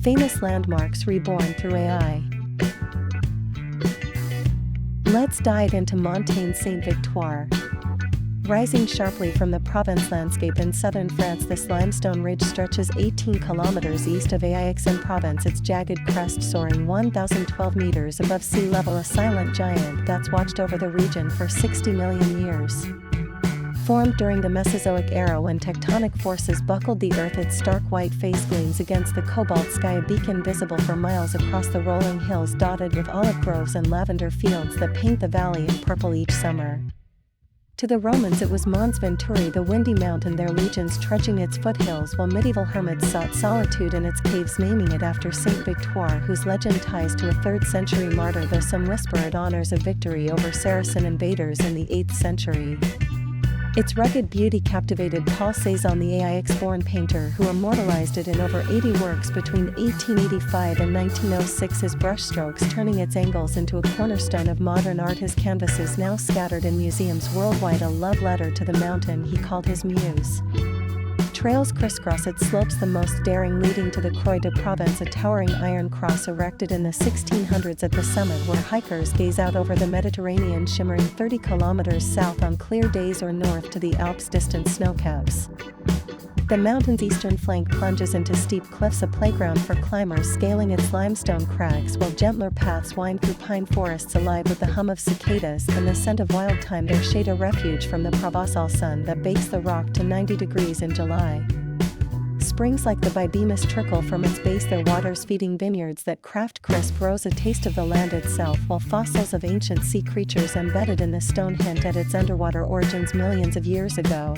Famous landmarks reborn through AI. Let's dive into Montagne Sainte-Victoire. Rising sharply from the Provence landscape in southern France, this limestone ridge stretches 18 kilometers east of Aix-en-Provence, its jagged crest soaring 1,012 meters above sea level, a silent giant that's watched over the region for 60 million years. Formed during the Mesozoic era when tectonic forces buckled the earth, its stark white face gleams against the cobalt sky, a beacon visible for miles across the rolling hills dotted with olive groves and lavender fields that paint the valley in purple each summer. To the Romans it was Mons Ventorii, the windy mountain, their legions trudging its foothills, while medieval hermits sought solitude in its caves, naming it after Saint Victoire, whose legend ties to a 3rd century martyr, though some whisper it honors a victory over Saracen invaders in the 8th century. Its rugged beauty captivated Paul Cézanne, the Aix-born painter who immortalized it in over 80 works between 1885 and 1906, his brushstrokes turning its angles into a cornerstone of modern art, his canvases now scattered in museums worldwide, a love letter to the mountain he called his Muse. Trails crisscross its slopes, the most daring leading to the Croix de Provence, a towering iron cross erected in the 1600s at the summit, where hikers gaze out over the Mediterranean shimmering 30 kilometers south on clear days, or north to the Alps' distant snowcaps. The mountain's eastern flank plunges into steep cliffs, a playground for climbers scaling its limestone crags, while gentler paths wind through pine forests alive with the hum of cicadas and the scent of wild thyme, their shade a refuge from the Provençal sun that bakes the rock to 90 degrees in July. Springs like the Bibimus trickle from its base, their waters feeding vineyards that craft crisp rose, a taste of the land itself, while fossils of ancient sea creatures embedded in the stone hint at its underwater origins millions of years ago.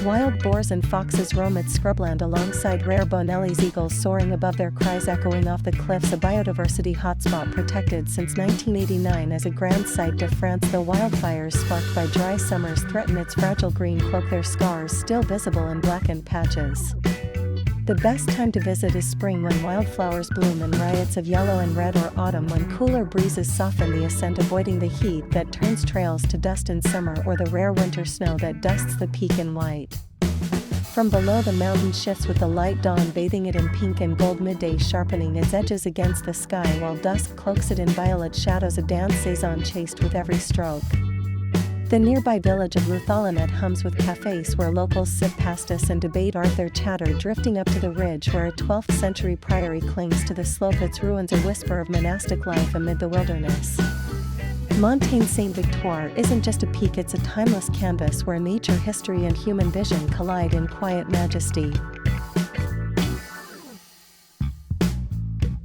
Wild boars and foxes roam its scrubland alongside rare Bonelli's eagles soaring above, their cries echoing off the cliffs, a biodiversity hotspot protected since 1989 as a grand site de France, though wildfires sparked by dry summers threaten its fragile green cloak, their scars still visible in blackened patches. The best time to visit is spring, when wildflowers bloom in riots of yellow and red, or autumn when cooler breezes soften the ascent, avoiding the heat that turns trails to dust in summer, or the rare winter snow that dusts the peak in white. From below, the mountain shifts with the light dawn bathing it in pink and gold, midday sharpening its edges against the sky, while dusk cloaks it in violet shadows, a dance Cézanne chased with every stroke. The nearby village of Luthalanet hums with cafes where locals sip pastis and debate art, their chatter drifting up to the ridge where a 12th century priory clings to the slope, its ruins a whisper of monastic life amid the wilderness. Montagne Sainte-Victoire isn't just a peak, it's a timeless canvas where nature, history and human vision collide in quiet majesty.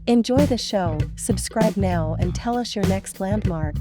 Enjoy the show, subscribe now and tell us your next landmark.